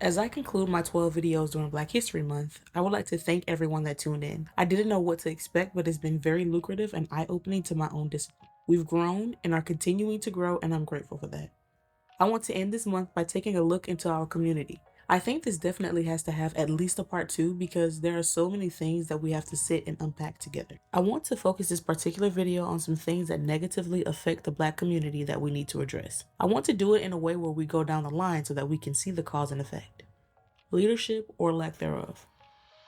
As I conclude my 12 videos during Black History Month, I would like to thank everyone that tuned in. I didn't know what to expect, but it's been very lucrative and eye-opening to my own discipline. We've grown and are continuing to grow, and I'm grateful for that. I want to end this month by taking a look into our community. I think this definitely has to have at least a part two because there are so many things that we have to sit and unpack together. I want to focus this particular video on some things that negatively affect the Black community that we need to address. I want to do it in a way where we go down the line so that we can see the cause and effect. Leadership or lack thereof.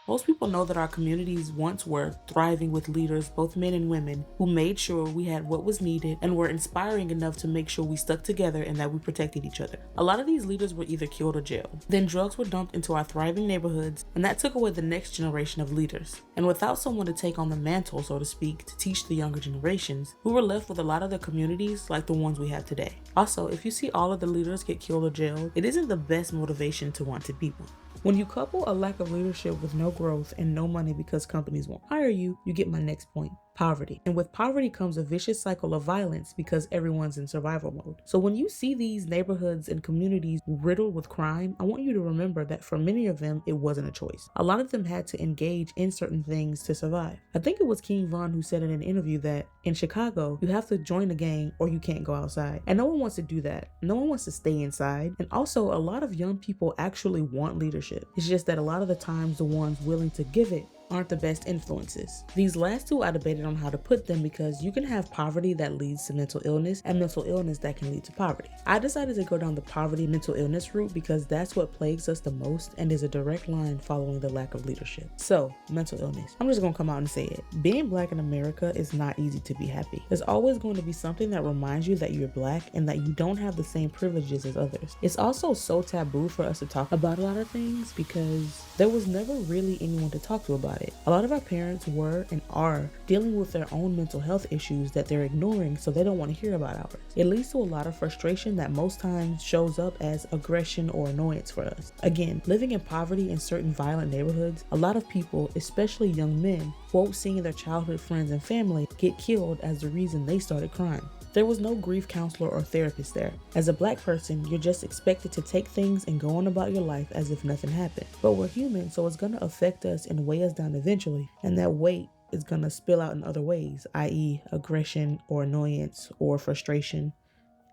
Most people know that our communities once were thriving with leaders, both men and women, who made sure we had what was needed and were inspiring enough to make sure we stuck together and that we protected each other. A lot of these leaders were either killed or jailed. Then drugs were dumped into our thriving neighborhoods, and that took away the next generation of leaders. And without someone to take on the mantle, so to speak, to teach the younger generations, we were left with a lot of the communities like the ones we have today. Also, if you see all of the leaders get killed or jailed, it isn't the best motivation to want to be one. When you couple a lack of leadership with no growth and no money because companies won't hire you, you get my next point. Poverty. And with poverty comes a vicious cycle of violence because everyone's in survival mode. So when you see these neighborhoods and communities riddled with crime, I want you to remember that for many of them, it wasn't a choice. A lot of them had to engage in certain things to survive. I think it was King Von who said in an interview that in Chicago, you have to join a gang or you can't go outside. And no one wants to do that. No one wants to stay inside. And also, a lot of young people actually want leadership. It's just that a lot of the times the ones willing to give it aren't the best influences. These last two I debated on how to put them because you can have poverty that leads to mental illness and mental illness that can lead to poverty. I decided to go down the poverty mental illness route because that's what plagues us the most and is a direct line following the lack of leadership. So, mental illness. I'm just gonna come out and say it. Being Black in America is not easy to be happy. There's always going to be something that reminds you that you're Black and that you don't have the same privileges as others. It's also so taboo for us to talk about a lot of things because there was never really anyone to talk to about it. A lot of our parents were and are dealing with their own mental health issues that they're ignoring, so they don't want to hear about ours. It leads to a lot of frustration that most times shows up as aggression or annoyance for us. Again, living in poverty in certain violent neighborhoods, a lot of people, especially young men, quote seeing their childhood friends and family get killed as the reason they started crime. There was no grief counselor or therapist there. As a Black person, you're just expected to take things and go on about your life as if nothing happened. But we're human, so it's gonna affect us and weigh us down eventually, and that weight is gonna spill out in other ways, i.e. aggression or annoyance or frustration.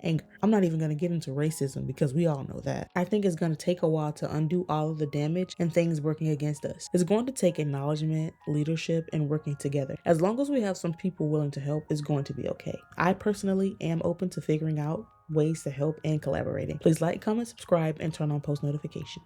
Anger. I'm not even going to get into racism because we all know that. I think it's going to take a while to undo all of the damage and things working against us. It's going to take acknowledgement, leadership, and working together. As long as we have some people willing to help, it's going to be okay. I personally am open to figuring out ways to help and collaborating. Please like, comment, subscribe, and turn on post notifications.